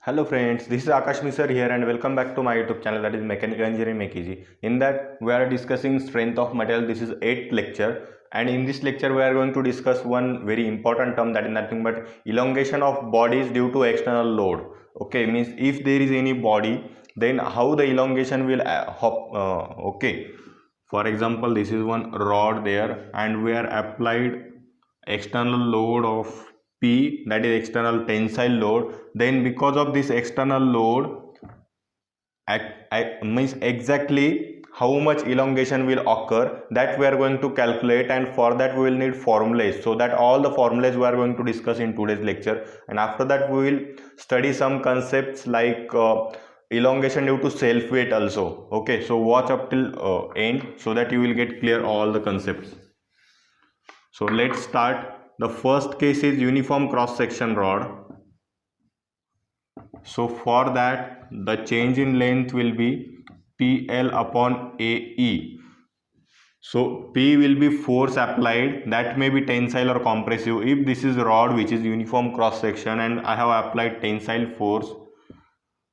Hello friends, this is Akash Misar here and welcome back to my YouTube channel, that is Mechanical Engineering Make Easy. In that we are discussing strength of material. This is 8th lecture, and in this lecture we are going to discuss one very important term, that is nothing but elongation of bodies due to external load. Okay, means if there is any body, then how the elongation will okay. For example, this is one rod there and we are applied external load of P, that is external tensile load. Then because of this external load, means exactly how much elongation will occur, that we are going to calculate, and for that we will need formulas. So that all the formulas we are going to discuss in today's lecture, and after that we will study some concepts like elongation due to self weight also. Okay, so watch up till end so that you will get clear all the concepts. So let's start. The first case is uniform cross section rod. So for that the change in length will be PL upon AE. So P will be force applied, that may be tensile or compressive. If this is rod which is uniform cross section and I have applied tensile force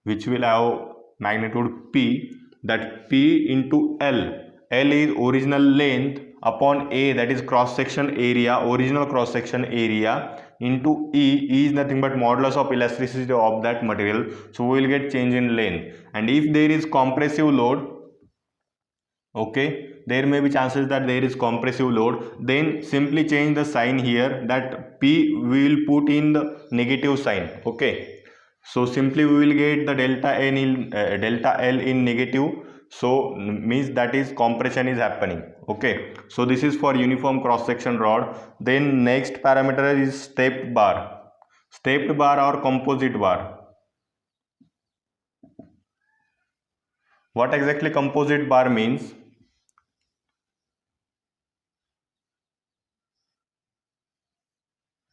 which will have magnitude P, that P into L is original length upon A, that is cross section area, original cross section area, into E is nothing but modulus of elasticity of that material. So we will get change in length. And if there is compressive load, okay, there may be chances that there is compressive load, then simply change the sign here, that P we will put in the negative sign. Okay, so simply we will get the delta L in negative, so means that is compression is happening. Okay, so this is for uniform cross section rod. Then next parameter is stepped bar or composite bar. What exactly composite bar means?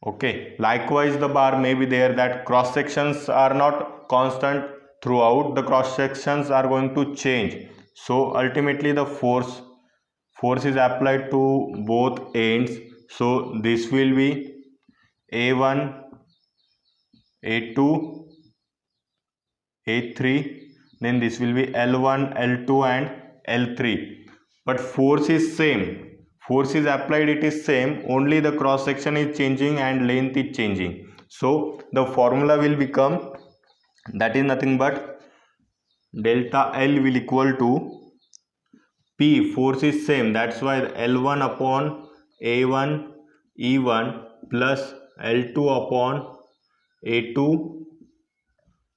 Okay, likewise the bar may be there, that cross sections are not constant throughout, the cross sections are going to change. So ultimately the force is applied to both ends. So this will be A1, A2, A3, then this will be L1, L2 and L3. But force is same. Force is applied, it is same, only the cross section is changing and length is changing. So the formula will become, that is nothing but delta L will equal to P, force is same, that's why L1 upon A1 E1 plus L2 upon A2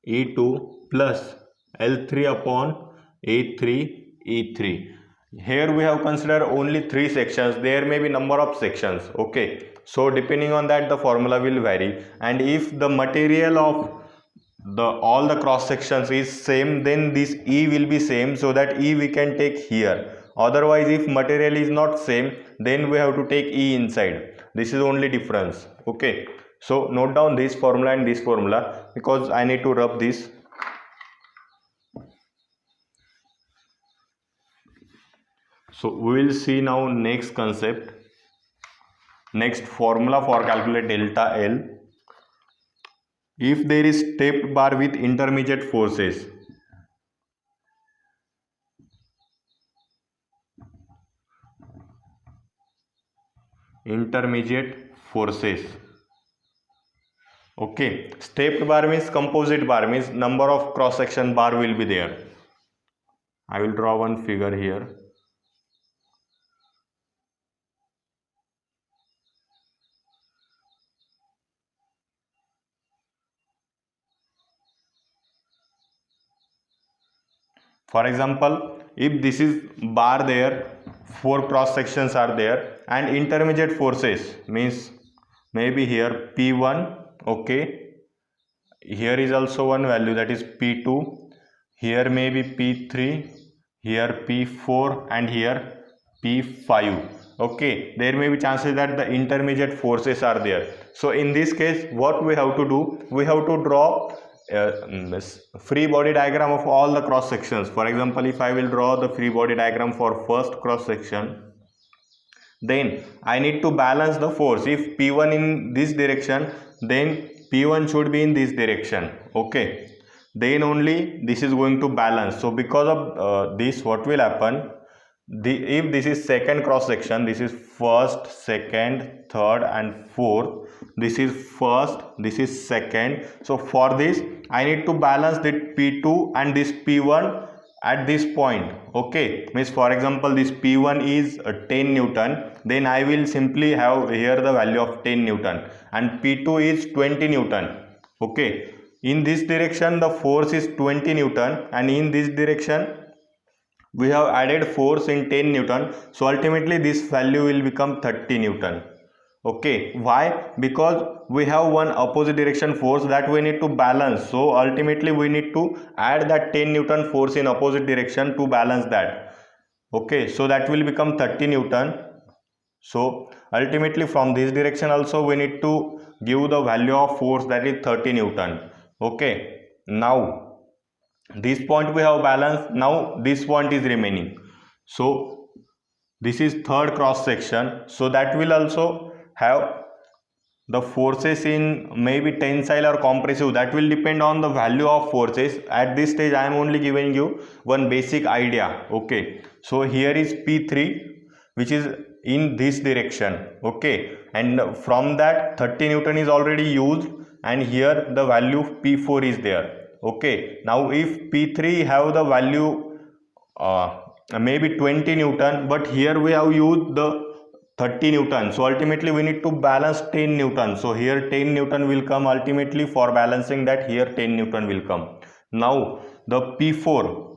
E2 plus L3 upon A3 E3. Here we have considered only 3 sections, there may be number of sections. Okay, so depending on that the formula will vary, and if the material of all the cross sections is same, then this E will be same, so that E we can take here. Otherwise if material is not same, then we have to take E inside. This is only difference. Okay, so note down this formula and this formula, because I need to rub this. So we will see now next concept, next formula for calculate delta L. If there is stepped bar with intermediate forces, okay, stepped bar means composite bar, means number of cross section bar will be there. I will draw one figure here. For example, if this is bar there, 4 cross sections are there, and intermediate forces means maybe here P1, okay, here is also one value, that is P2, here maybe P3, here P4 and here P5. Okay, there may be chances that the intermediate forces are there. So in this case what we have to do, we have to draw free body diagram of all the cross sections. For example, if I will draw the free body diagram for first cross section, then I need to balance the force. If P1 in this direction, then P1 should be in this direction. Okay, then only this is going to balance. So because of this, what will happen, if this is second cross section, this is first, second, third and fourth, this is first, this is second. So for this I need to balance the P2 and this P1 at this point. Okay, means for example this P1 is 10 Newton, then I will simply have here the value of 10 Newton, and P2 is 20 Newton. Okay, in this direction the force is 20 Newton, and in this direction we have added force in 10 Newton, so ultimately this value will become 30 Newton. Okay, why? Because we have one opposite direction force that we need to balance, so ultimately we need to add that 10 Newton force in opposite direction to balance that. Okay, so that will become 30 Newton. So ultimately from this direction also we need to give the value of force, that is 30 Newton. Okay, now this point we have balanced, now this point is remaining. So this is third cross section, so that will also have the forces in maybe tensile or compressive, that will depend on the value of forces. At this stage I am only giving you one basic idea. Okay, so here is P3 which is in this direction. Okay, and from that 30 Newton is already used, and here the value P4 is there. Okay, now if P3 have the value maybe 20 Newton, but here we have used the 30 Newton, so ultimately we need to balance 10 Newton, so here 10 Newton will come. Ultimately for balancing that, here 10 Newton will come. Now the P4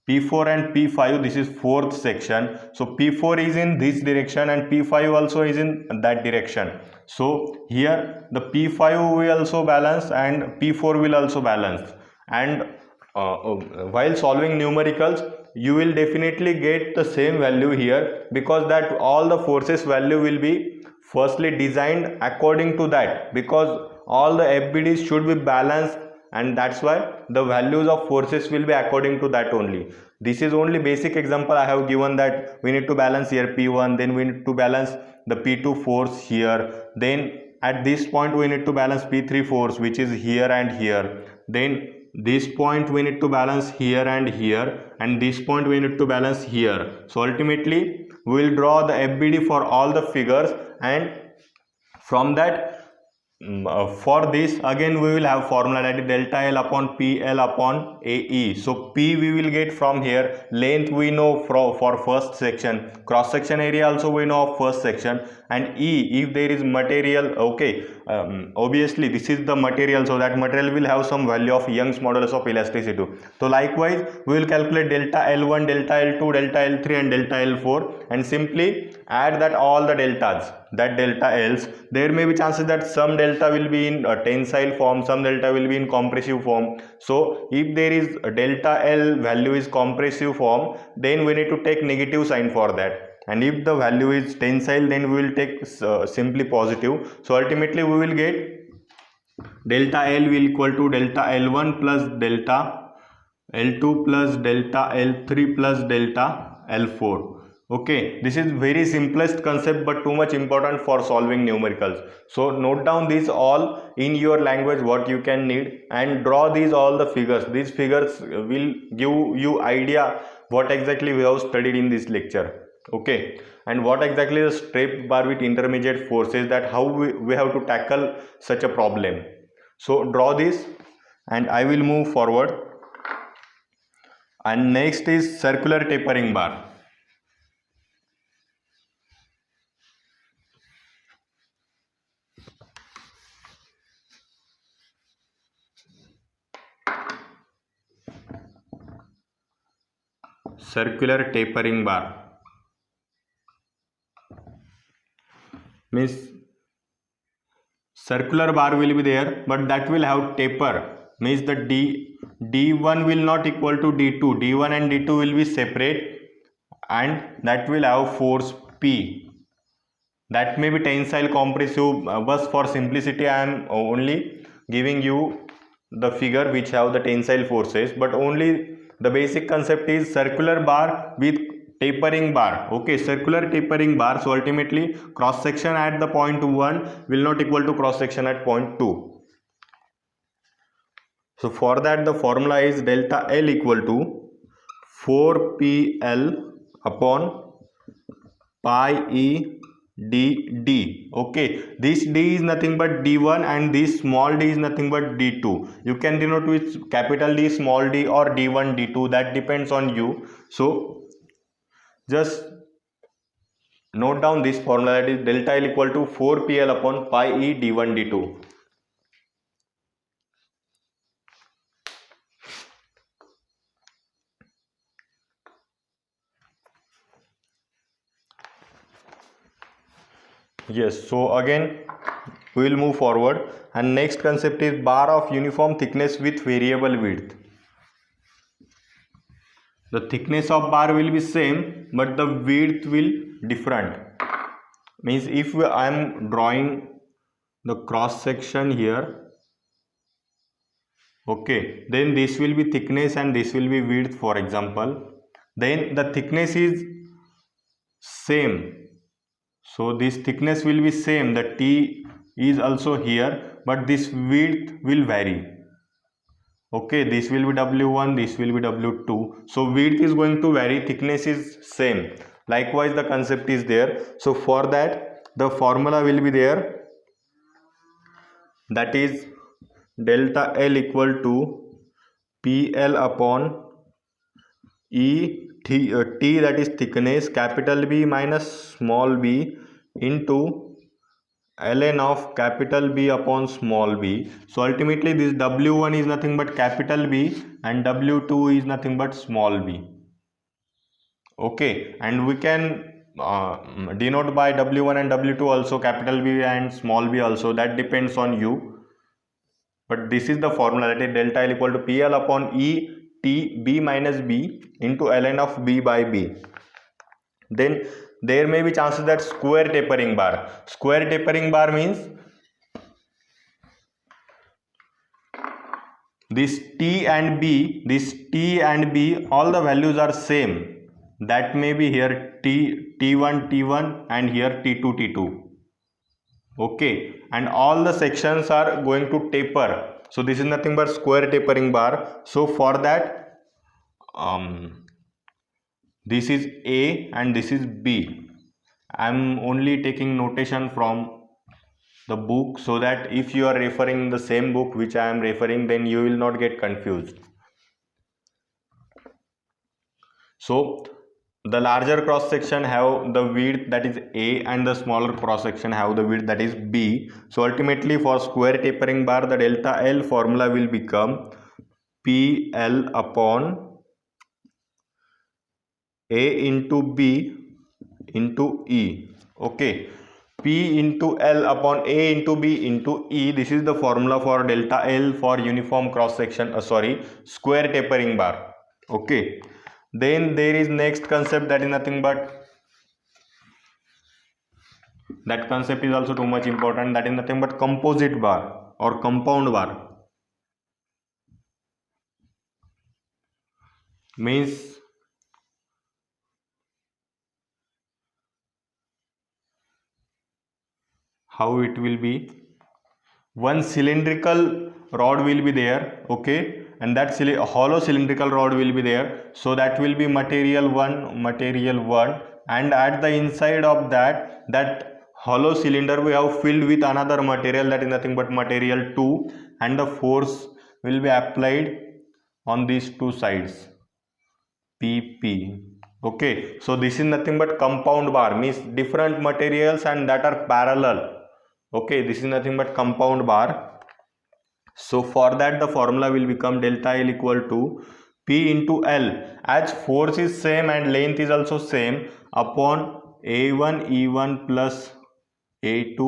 and P5, this is fourth section, so P4 is in this direction and P5 also is in that direction. So here the P5 will also balance and P4 will also balance, and while solving numericals you will definitely get the same value here, because that all the forces value will be firstly designed according to that, because all the FBDs should be balanced, and that's why the values of forces will be according to that only. This is only basic example I have given, that we need to balance here P1, then we need to balance the P2 force here, then at this point we need to balance P3 force which is here and here, then this point we need to balance here and here, and this point we need to balance here. So ultimately we will draw the FBD for all the figures, and from that for this again we will have formula, that is delta L upon PL upon AE. So P we will get from here, length we know for first section, cross section area also we know of first section, and E if there is material. Okay, obviously this is the material, so that material will have some value of Young's modulus of elasticity. So likewise we will calculate delta L1, delta L2, delta L3 and delta L4, and simply add that all the deltas, that delta L's. There may be chances that some delta will be in tensile form, some delta will be in compressive form. So if there is a delta L value is compressive form, then we need to take negative sign for that, and if the value is tensile, then we will take simply positive. So ultimately we will get delta L will equal to delta L1 plus delta L2 plus delta L3 plus delta L4. Okay, this is very simplest concept but too much important for solving numericals. So note down these all in your language what you can need, and draw these all the figures. These figures will give you idea what exactly we have studied in this lecture. Okay, and what exactly is straight bar with intermediate forces, that how we have to tackle such a problem. So draw this and I will move forward. And next is circular tapering bar. Circular tapering bar means circular bar will be there, but that will have taper, means the D1 will not equal to D2, D1 and D2 will be separate, and that will have force P. That may be tensile, compressive, but for simplicity I am only giving you the figure which have the tensile forces, but only the basic concept is circular bar with tapering bar. Okay, circular tapering bar, so ultimately cross section at the point 1 will not equal to cross section at point 2. So for that the formula is delta L equal to 4PL upon pi E d. Okay, this d is nothing but d1 and this small d is nothing but d2. You can denote with capital D, small d, or d1 d2, that depends on you. So just note down this formula, that is delta L equal to 4PL upon pi E d1 d2. Yes, so again we will move forward, and next concept is bar of uniform thickness with variable width. The thickness of bar will be same but the width will different. Means if I am drawing the cross section here, okay, then this will be thickness and this will be width, for example. Then the thickness is same, so this thickness will be same, the T is also here, but this width will vary. Okay, this will be W1, this will be W2. So width is going to vary, thickness is same. Likewise the concept is there. So for that the formula will be there, that is delta L equal to PL upon T, that is thickness, capital B minus small b, into ln of capital B upon small b. So ultimately this W1 is nothing but capital B and W2 is nothing but small b. Okay, and we can denote by W1 and W2 also, capital B and small b also, that depends on you. But this is the formula, that is delta L equal to PL upon E T B minus B into ln of B by B. Then there may be chances that square tapering bar. Square tapering bar means this T and B, all the values are same. That may be here T1 and here T2 T2. Okay, and all the sections are going to taper. So this is nothing but square tapering bar. So for that this is A and this is B. I am only taking notation from the book, so that if you are referring the same book which I am referring, then you will not get confused. So the larger cross section have the width, that is A, and the smaller cross section have the width, that is B. So ultimately for square tapering bar the delta L formula will become PL upon A into B into E. Okay, P into L upon A into B into E. This is the formula for delta L for uniform cross section, square tapering bar. Okay, then there is next concept, that is nothing but, that concept is also too much important, that is nothing but composite bar or compound bar. Means how it will be, one cylindrical rod will be there, okay, and that hollow cylindrical rod will be there. So that will be material 1, and at the inside of that hollow cylinder we have filled with another material, that is nothing but material 2, and the force will be applied on these two sides, PP. Okay, so this is nothing but compound bar, means different materials and that are parallel. Okay, this is nothing but compound bar. So for that the formula will become delta L equal to P into L, as force is same and length is also same, upon A1 E1 plus A2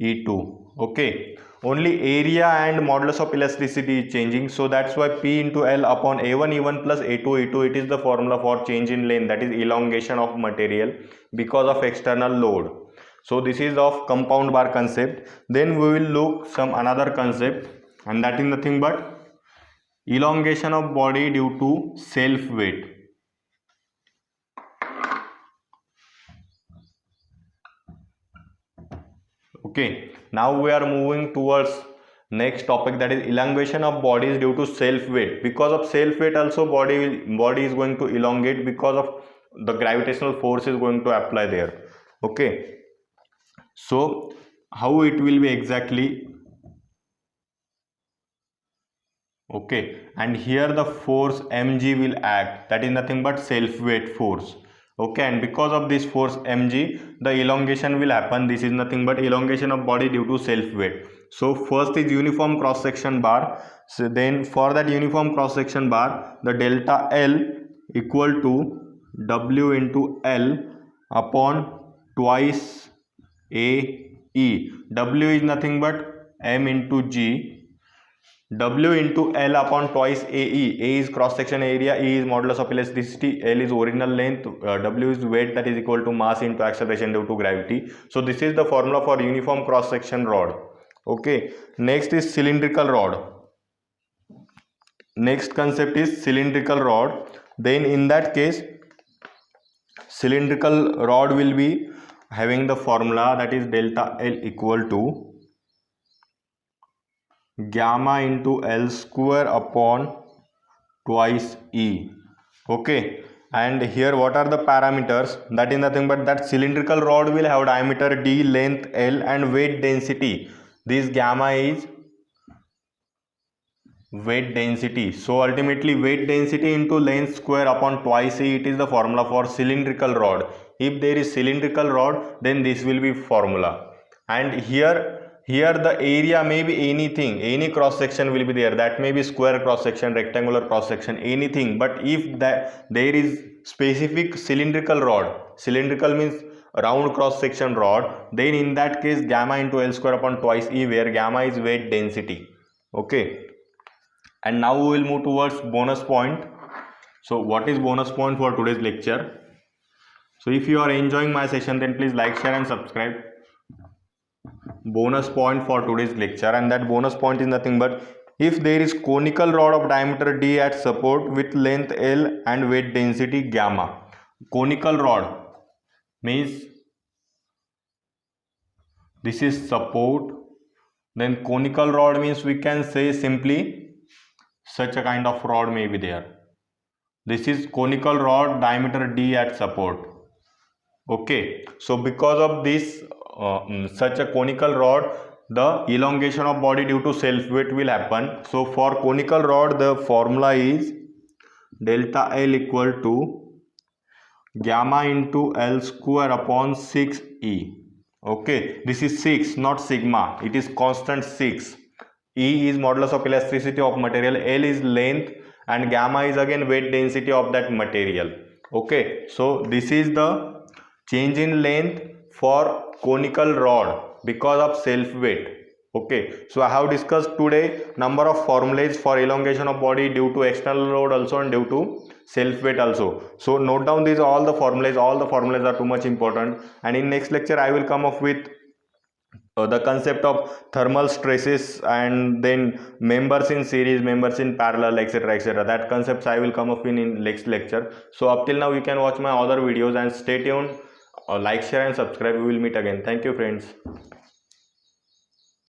E2. Okay, only area and modulus of elasticity is changing, so that's why P into L upon A1 E1 plus A2 E2, it is the formula for change in length, that is elongation of material because of external load. So this is of compound bar concept. Then we will look some another concept, and that is nothing but elongation of body due to self weight. Okay, now we are moving towards Next topic, that is elongation of body is due to self weight. Because of self weight also body is going to elongate because of the gravitational force is going to apply there. Okay, so how it will be exactly? Okay, and here the force mg will act, that is nothing but self weight force. Okay, and because of this force mg, the elongation will happen. This is nothing but elongation of body due to self weight. So first is uniform cross section bar. So then for that uniform cross section bar, the delta L equal to W into L upon twice A E. W is nothing but m into G. W into L upon twice AE. A is cross section area, E is modulus of elasticity, L is original length, W is weight, that is equal to mass into acceleration due to gravity. So this is the formula for uniform cross section rod. Okay, next is cylindrical rod. Next concept is cylindrical rod. Then in that case, cylindrical rod will be having the formula, that is delta L equal to gamma into L square upon twice E. Okay, and here what are the parameters? That is nothing but that cylindrical rod will have diameter D, length L, and weight density. This gamma is weight density. So ultimately weight density into length square upon twice E, it is the formula for cylindrical rod. If there is cylindrical rod, then this will be formula. And here the area may be anything, any cross section will be there. That may be square cross section, rectangular cross section, anything. But if that there is specific cylindrical rod, cylindrical means round cross section rod, then in that case gamma into L square upon twice E, where gamma is weight density. Okay, and now we will move towards bonus point. So what is bonus point for today's lecture? So if you are enjoying my session, then please like, share and subscribe. Bonus point for today's lecture, and that bonus point is nothing but if there is conical rod of diameter D at support with length L and weight density gamma. Conical rod means this is support, then conical rod means we can say simply such a kind of rod may be there. This is conical rod, diameter D at support. Okay, so because of this such a conical rod, the elongation of body due to self weight will happen. So for conical rod, the formula is delta L equal to gamma into L square upon 6E. Okay, this is 6, not sigma, it is constant 6. E is modulus of elasticity of material, L is length, and gamma is again weight density of that material. Okay, so this is the change in length for conical rod because of self weight. Okay, so I have discussed today number of formulas for elongation of body due to external load also and due to self weight also. So note down these all the formulas are too much important, and in next lecture I will come up with the concept of thermal stresses, and then members in series, members in parallel, etc, etc. That concepts I will come up in next lecture. So up till now you can watch my other videos and stay tuned. Like, share and subscribe. We will meet again. Thank you friends.